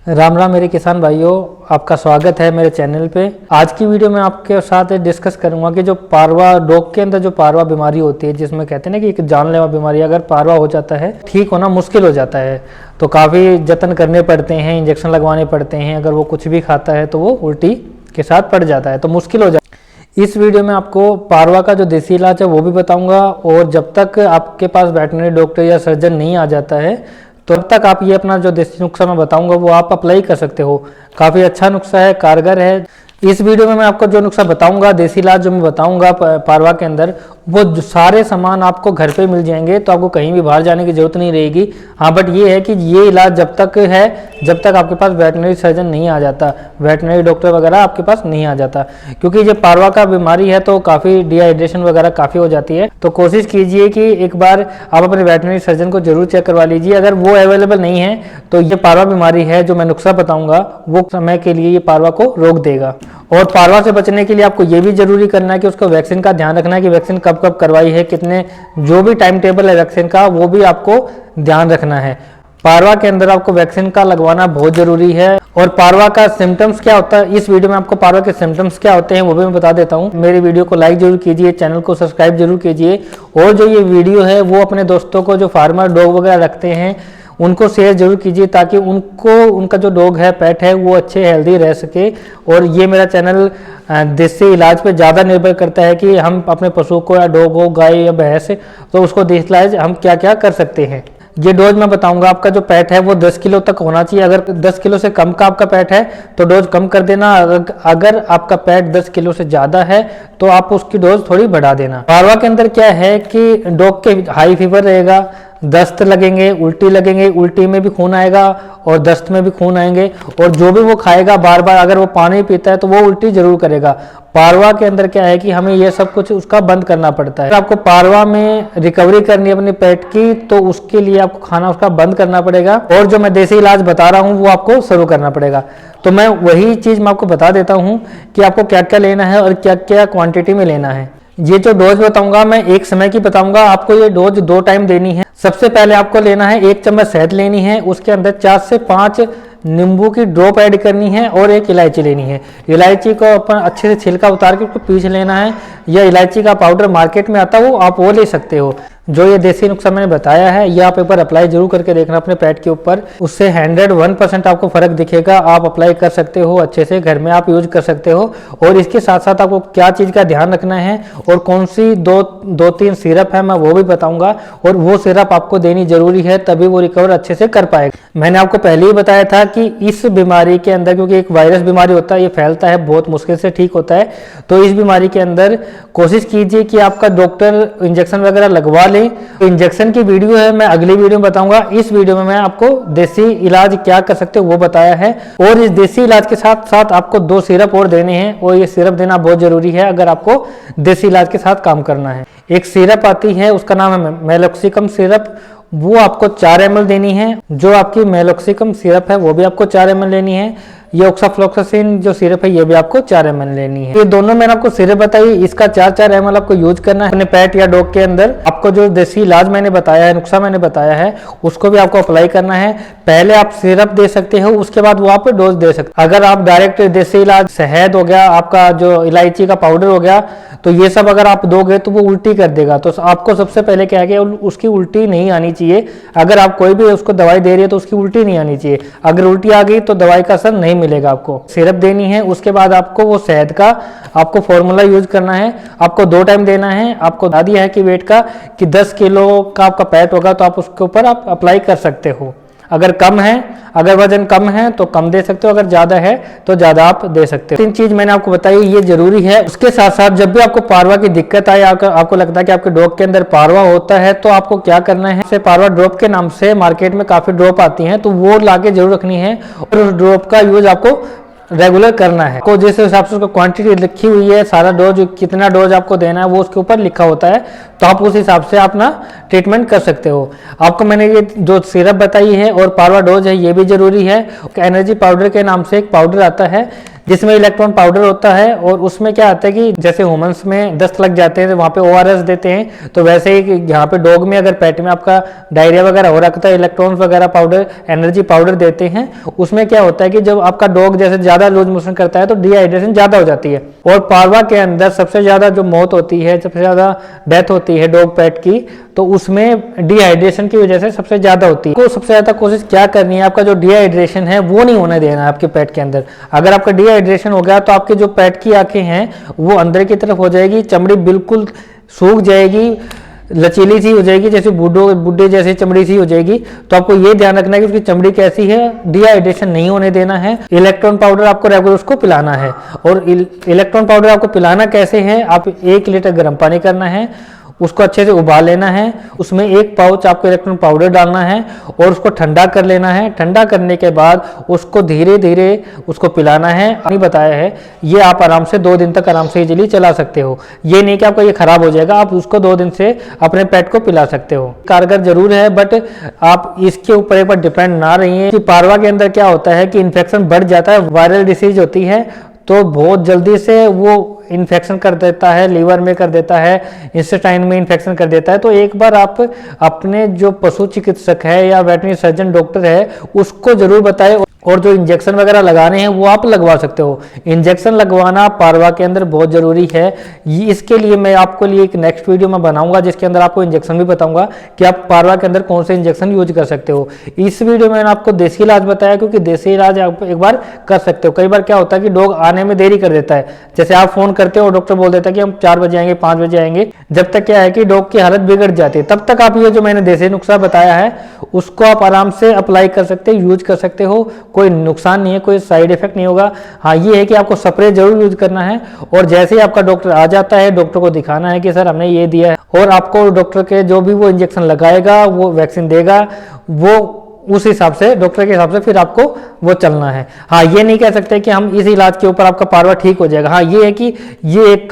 राम राम मेरे किसान भाइयों, आपका स्वागत है मेरे चैनल पे। आज की वीडियो में आपके साथ डिस्कस करूंगा कि जो पारवा डॉग के अंदर जो पारवा बीमारी होती है, जिसमें कहते हैं ना कि एक जानलेवा बीमारी, अगर पारवा हो जाता है ठीक होना मुश्किल हो जाता है, तो काफ़ी जतन करने पड़ते हैं, इंजेक्शन लगवाने पड़ते हैं। अगर वो कुछ भी खाता है तो वो उल्टी के साथ पड़ जाता है, तो मुश्किल हो जाता है। इस वीडियो में आपको पारवा का जो देसी इलाज है वो भी बताऊंगा, और जब तक आपके पास वेटरनरी डॉक्टर या सर्जन नहीं आ जाता है तो तब तक आप ये अपना जो देसी नुस्खा मैं बताऊंगा वो आप अप्लाई कर सकते हो। काफ़ी अच्छा नुस्खा है, कारगर है। इस वीडियो में मैं आपको जो नुस्खा बताऊंगा, देसी इलाज जो मैं बताऊंगा पारवा के अंदर, वो सारे सामान आपको घर पे मिल जाएंगे, तो आपको कहीं भी बाहर जाने की जरूरत नहीं रहेगी। हाँ, बट ये है कि ये इलाज जब तक है जब तक आपके पास वेटरनरी सर्जन नहीं आ जाता, वेटरनरी डॉक्टर वगैरह आपके पास नहीं आ जाता, क्योंकि ये पारवा का बीमारी है तो काफ़ी डिहाइड्रेशन वगैरह काफ़ी हो जाती है। तो कोशिश कीजिए कि एक बार आप अपने वेटरनरी सर्जन को जरूर चेक करवा लीजिए। अगर वो अवेलेबल नहीं है तो ये पारवा बीमारी है, जो मैं नुस्खा बताऊंगा वो समय के लिए ये पारवा को रोक देगा। और पारवा से बचने के लिए आपको ये भी जरूरी करना है कि उसको वैक्सीन का ध्यान रखना है कि वैक्सीन कब कब करवाई है, कितने, जो भी टाइम टेबल है वैक्सीन का वो भी आपको ध्यान रखना है। पारवा के अंदर आपको वैक्सीन का लगवाना बहुत जरूरी है। और पारवा का सिम्टम्स क्या होता है, इस वीडियो में आपको पारवा के सिम्टम्स क्या होते हैं वो भी मैं बता देता हूँ। मेरी वीडियो को लाइक जरूर कीजिए, चैनल को सब्सक्राइब जरूर कीजिए, और जो ये वीडियो है वो अपने दोस्तों को जो फार्मर डॉग वगैरह रखते हैं उनको शेयर जरूर कीजिए, ताकि उनको उनका जो डॉग है, पेट है, वो अच्छे हेल्दी रह सके। और ये मेरा चैनल देसी इलाज पे ज़्यादा निर्भर करता है कि हम अपने पशु को, या डॉग हो, गाय या भैंस, तो उसको देसी इलाज हम क्या क्या कर सकते हैं। ये डोज मैं बताऊंगा। आपका जो पेट है वो 10 किलो तक होना चाहिए। अगर 10 किलो से कम का आपका पेट है तो डोज कम कर देना। अगर आपका पेट 10 किलो से ज़्यादा है तो आप उसकी डोज थोड़ी बढ़ा देना। पारवा के अंदर क्या है कि डॉग के हाई फीवर रहेगा, दस्त लगेंगे, उल्टी लगेंगे, उल्टी में भी खून आएगा और दस्त में भी खून आएंगे, और जो भी वो खाएगा बार बार, अगर वो पानी पीता है तो वो उल्टी जरूर करेगा। पारवा के अंदर क्या है कि हमें ये सब कुछ उसका बंद करना पड़ता है। अगर आपको पारवा में रिकवरी करनी है अपने पेट की तो उसके लिए आपको खाना उसका बंद करना पड़ेगा, और जो मैं देसी इलाज बता रहा हूँ वो आपको शुरू करना पड़ेगा। तो मैं वही चीज़ मैं आपको बता देता हूँ कि आपको क्या क्या लेना है और क्या क्या क्वांटिटी में लेना है। ये जो डोज बताऊंगा मैं एक समय की बताऊंगा। आपको ये डोज 2 टाइम देनी है। सबसे पहले आपको लेना है 1 चम्मच शहद लेनी है, उसके अंदर 4 से 5 नींबू की ड्रॉप ऐड करनी है, और 1 इलायची लेनी है। इलायची को अपन अच्छे से छिलका उतार के उसको पीस लेना है, या इलायची का पाउडर मार्केट में आता है वो आप वो ले सकते हो। जो ये देसी नुस्खा मैंने बताया है ये आप एक बार अप्लाई जरूर करके देखना अपने पेट के ऊपर, उससे 101% आपको फर्क दिखेगा। आप अप्लाई कर सकते हो, अच्छे से घर में आप यूज कर सकते हो। और इसके साथ साथ आपको क्या चीज़ का ध्यान रखना है और कौन सी दो तीन सिरप है मैं वो भी बताऊंगा, और वो सिरप आपको देनी जरूरी है, तभी वो रिकवर अच्छे से कर पाएगा। मैंने आपको पहले ही बताया था कि इस बीमारी के अंदर, क्योंकि एक वायरस बीमारी होता है, ये फैलता है, बहुत मुश्किल से ठीक होता है, तो इस बीमारी के अंदर कोशिश कीजिए कि आपका डॉक्टर इंजेक्शन वगैरह लगवा। इंजेक्शन की वीडियो है, मैं अगली वीडियो में बताऊंगा। इस वीडियो में मैं आपको देसी इलाज क्या कर सकते हो वो बताया है, और इस देसी इलाज के साथ साथ आपको 2 सिरप और देने हैं, और ये सिरप देना बहुत जरूरी है अगर आपको देसी इलाज के साथ काम करना है। एक सिरप आती है, उसका नाम है मेलोक्सिकम सिरप, वो आपको 4 ml देनी है। जो आपकी मेलोक्सिकम सिरप है वो भी आपको 4 ml लेनी है। ये ऑक्साफ्लोक्सासिन जो सिरप है ये भी आपको 4 ml लेनी है। ये दोनों मैंने आपको सिरप बताई, इसका 4-4 ml आपको यूज करना है अपने पेट या डॉग के अंदर। आपको जो देसी इलाज मैंने बताया है, नुस्खा मैंने बताया है, उसको भी आपको अप्लाई करना है। पहले आप सिरप दे सकते हो, उसके बाद वो आप डोज दे सकते हो। अगर आप डायरेक्ट देसी इलाज, शहद हो गया, आपका जो इलायची का पाउडर हो गया, तो ये सब अगर आप दोगे तो वो उल्टी कर देगा। तो आपको सबसे पहले क्या है कि उसकी उल्टी नहीं आनी चाहिए। अगर आप कोई भी उसको दवाई दे रही है तो उसकी उल्टी नहीं आनी चाहिए। अगर उल्टी आ गई तो दवाई का असर नहीं मिलेगा। आपको सिरप देनी है, उसके बाद आपको वो शहद का आपको फॉर्मूला यूज करना है। आपको 2 टाइम देना है। आपको बता दिया है कि वेट का कि 10 किलो का आपका पेट होगा तो आप उसके ऊपर आप अप्लाई कर सकते हो। अगर कम है, अगर वजन कम है तो कम दे सकते हो, अगर ज्यादा है तो ज्यादा आप दे सकते हो। 3 चीज मैंने आपको बताई, ये जरूरी है। उसके साथ साथ जब भी आपको पारवा की दिक्कत आए, आपको लगता है कि आपके डॉग के अंदर पारवा होता है, तो आपको क्या करना है, से पारवा ड्रॉप के नाम से मार्केट में काफी ड्रॉप आती हैं, तो वो लाके जरूर रखनी है, और उस ड्रॉप का यूज आपको रेगुलर करना है। को जिस हिसाब से उसको क्वांटिटी लिखी हुई है, सारा डोज, कितना डोज आपको देना है वो उसके ऊपर लिखा होता है, तो आप उस हिसाब से अपना ट्रीटमेंट कर सकते हो। आपको मैंने ये जो सिरप बताई है और पारवा डोज है ये भी जरूरी है। एनर्जी पाउडर के नाम से एक पाउडर आता है जिसमें इलेक्ट्रॉन पाउडर होता है। और उसमें क्या आता है कि जैसे ह्यूमंस में दस्त लग जाते हैं तो वहाँ पे ORS देते हैं, तो वैसे ही यहाँ पे डॉग में अगर पेट में आपका डायरिया वगैरह हो रखा है, इलेक्ट्रॉन्स वगैरह पाउडर, एनर्जी पाउडर देते हैं। उसमें क्या होता है कि जब आपका डॉग जैसे ज़्यादा लूज मोशन करता है तो डिहाइड्रेशन ज़्यादा हो जाती है। और पारवा के अंदर सबसे ज़्यादा जो मौत होती है, सबसे ज़्यादा डेथ होती है डॉग पेट की, तो उसमें डिहाइड्रेशन की वजह से सबसे ज़्यादा होती है। तो सबसे ज़्यादा कोशिश क्या करनी है, आपका जो डिहाइड्रेशन है वो नहीं होने देना है आपके पेट के अंदर। अगर आपका डिहाइड्रेशन हो गया तो आपके जो पेट की आंखें हैं वो अंदर की तरफ हो जाएगी, चमड़ी बिल्कुल सूख जाएगी, लचीली सी हो जाएगी, जैसे बुड्ढे जैसी चमड़ी सी हो जाएगी। तो आपको ये ध्यान रखना है कि उसकी चमड़ी कैसी है, डिहाइड्रेशन नहीं होने देना है। इलेक्ट्रॉन पाउडर आपको रेगुलर उसको पिलाना है। और इलेक्ट्रॉन पाउडर आपको पिलाना कैसे है, आप 1 लीटर गर्म पानी करना है, उसको अच्छे से उबाल लेना है, उसमें 1 पाउच आपको इलेक्ट्रॉन पाउडर डालना है और उसको ठंडा कर लेना है। ठंडा करने के बाद उसको धीरे धीरे उसको पिलाना है। नहीं बताया है, ये आप आराम से 2 दिन तक आराम से इजीली चला सकते हो। ये नहीं कि आपका ये खराब हो जाएगा, आप उसको 2 दिन से अपने पेट को पिला सकते हो। कारगर जरूर है, बट आप इसके ऊपर एक बार डिपेंड ना रहिए कि पारवा के अंदर क्या होता है कि इन्फेक्शन बढ़ जाता है, वायरल डिसीज होती है, तो बहुत जल्दी से वो इन्फेक्शन कर देता है, लीवर में कर देता है, इंटेस्टाइन में इन्फेक्शन कर देता है। तो एक बार आप अपने जो पशु चिकित्सक है या वेटरनरी सर्जन डॉक्टर है उसको जरूर बताएं। और जो इंजेक्शन वगैरह लगाने हैं वो आप लगवा सकते हो। इंजेक्शन लगवाना पारवा के अंदर बहुत जरूरी है। इसके लिए मैं आपको लिए एक नेक्स्ट वीडियो में बनाऊंगा जिसके अंदर आपको इंजेक्शन भी बताऊंगा कि आप पारवा के अंदर कौन से इंजेक्शन यूज कर सकते हो। इस वीडियो में मैंने आपको देसी इलाज बताया क्योंकि देसी इलाज आप एक बार कर सकते हो। कई बार क्या होता है कि डॉग आने में देरी कर देता है, जैसे आप फोन करते हो डॉक्टर बोल देता है कि हम 4 बजे आएंगे, 5 बजे आएंगे, जब तक क्या है कि डॉग की हालत बिगड़ जाती है, तब तक आप ये जो मैंने देसी नुस्खा बताया है उसको आप आराम से अप्लाई कर सकते हो, यूज कर सकते हो। कोई नुकसान नहीं है, कोई साइड इफेक्ट नहीं होगा। हाँ ये है कि आपको स्प्रे जरूर यूज करना है और जैसे ही आपका डॉक्टर आ जाता है डॉक्टर को दिखाना है कि सर हमने ये दिया है, और आपको डॉक्टर के जो भी वो इंजेक्शन लगाएगा, वो वैक्सीन देगा, वो उस हिसाब से डॉक्टर के हिसाब से फिर आपको वो चलना है। हाँ ये नहीं कह सकते कि हम इस इलाज के ऊपर आपका पारवा ठीक हो जाएगा। हाँ ये है कि ये एक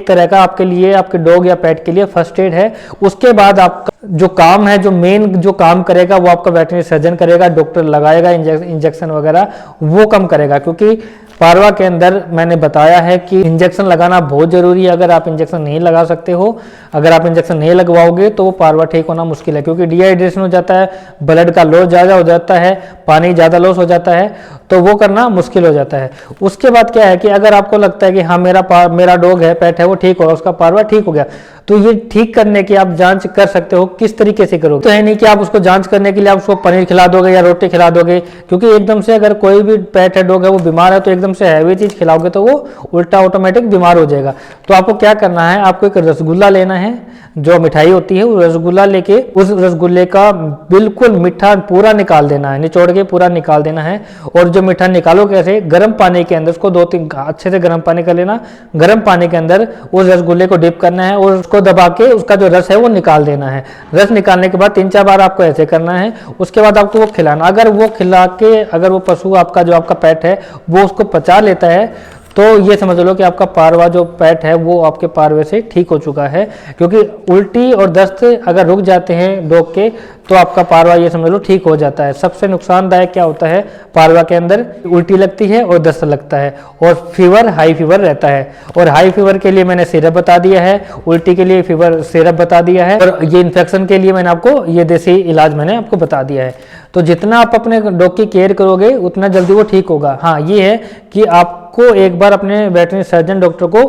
तरह का आपके लिए, आपके डॉग या पेट के लिए फर्स्ट एड है। उसके बाद आपका जो काम है, जो मेन जो काम करेगा वो आपका वेटरनरी सर्जन करेगा, डॉक्टर लगाएगा इंजेक्शन वगैरह, वो कम करेगा। क्योंकि पारवा के अंदर मैंने बताया है कि इंजेक्शन लगाना बहुत जरूरी है। अगर आप इंजेक्शन नहीं लगा सकते हो, अगर आप इंजेक्शन नहीं लगवाओगे तो वो पारवा ठीक होना मुश्किल है, क्योंकि डिहाइड्रेशन हो जाता है, ब्लड का लॉस ज़्यादा हो जाता है, पानी ज़्यादा लॉस हो जाता है, तो वो करना मुश्किल हो जाता है। उसके बाद क्या है कि अगर आपको लगता है कि हाँ मेरा डॉग है, पेट है, वो ठीक होगा, उसका पारवा ठीक हो गया, तो ये ठीक करने की आप जांच कर सकते हो। किस तरीके से करोगे, तो है नहीं कि आप उसको जांच करने के लिए आप उसको पनीर खिला दोगे या रोटी खिला दोगे, क्योंकि एकदम से अगर कोई भी पेट है, डॉग है, वो बीमार है तो एकदम से हैवी चीज खिलाओगे तो वो उल्टा ऑटोमेटिक बीमार हो जाएगा। तो आपको क्या करना है, आपको एक रसगुल्ला लेना है, जो मिठाई होती है वो रसगुल्ला लेके उस रसगुल्ले का बिल्कुल मीठा पूरा निकाल देना है, निचोड़ के पूरा निकाल देना है। और जो मीठा निकालो कैसे, गर्म पानी के अंदर उसको 2-3 अच्छे से गर्म पानी कर लेना, गर्म पानी के अंदर उस रसगुल्ले को डिप करना है और उसको दबा के उसका जो रस है वो निकाल देना है। रस निकालने के बाद 3-4 बार आपको ऐसे करना है। उसके बाद आपको वो खिलाना, अगर वो खिला के अगर वो पशु आपका जो आपका पेट है वो उसको पचा लेता है तो ये समझ लो कि आपका पारवा जो पेट है वो आपके पारवे से ठीक हो चुका है। क्योंकि उल्टी और दस्त अगर रुक जाते हैं डॉग के तो आपका पारवा ये समझ लो ठीक हो जाता है। सबसे नुकसानदायक क्या होता है पारवा के अंदर, उल्टी लगती है और दस्त लगता है और फीवर, हाई फीवर रहता है। और हाई फीवर के लिए मैंने सिरप बता दिया है, उल्टी के लिए फीवर सिरप बता दिया है, और ये इन्फेक्शन के लिए मैंने आपको ये देसी इलाज मैंने आपको बता दिया है। तो जितना आप अपने डॉग की केयर करोगे उतना जल्दी वो ठीक होगा। हाँ ये है कि आपको एक बार अपने वेटरनरी सर्जन डॉक्टर को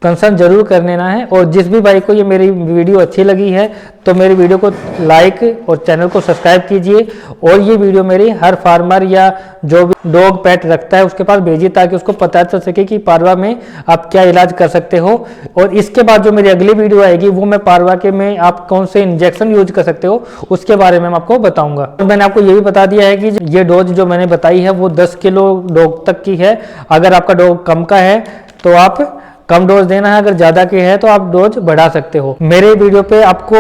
कंसल्ट जरूर कर लेना है। और जिस भी भाई को ये मेरी वीडियो अच्छी लगी है तो मेरी वीडियो को लाइक और चैनल को सब्सक्राइब कीजिए। और ये वीडियो मेरी हर फार्मर या जो भी डॉग पेट रखता है उसके पास भेजिए, ताकि उसको पता चल सके कि पारवा में आप क्या इलाज कर सकते हो। और इसके बाद जो मेरी अगली वीडियो आएगी वो मैं पारवा के में आप कौन से इंजेक्शन यूज कर सकते हो उसके बारे में मैं आपको बताऊंगा। तो मैंने आपको ये भी बता दिया है कि ये डोज जो मैंने बताई है वो 10 किलो डॉग तक की है। अगर आपका डॉग कम का है तो आप कम डोज देना है, अगर ज्यादा की है तो आप डोज बढ़ा सकते हो। मेरे वीडियो पे आपको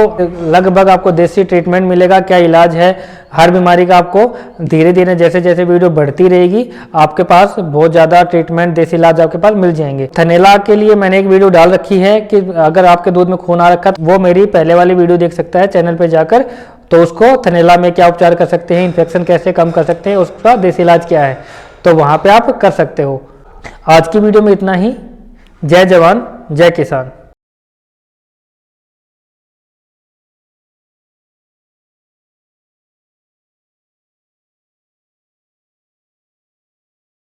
लगभग आपको देसी ट्रीटमेंट मिलेगा, क्या इलाज है हर बीमारी का। आपको धीरे धीरे जैसे जैसे वीडियो बढ़ती रहेगी आपके पास बहुत ज्यादा ट्रीटमेंट, देसी इलाज आपके पास मिल जाएंगे। थनेला के लिए मैंने एक वीडियो डाल रखी है कि अगर आपके दूध में खून आ रखा है वो मेरी पहले वाली वीडियो देख सकता है चैनल पे जाकर। तो उसको थनेला में क्या उपचार कर सकते हैं, इन्फेक्शन कैसे कम कर सकते हैं, उसका देसी इलाज क्या है, तो वहां पे आप कर सकते हो। आज की वीडियो में इतना ही। जय जवान जय किसान।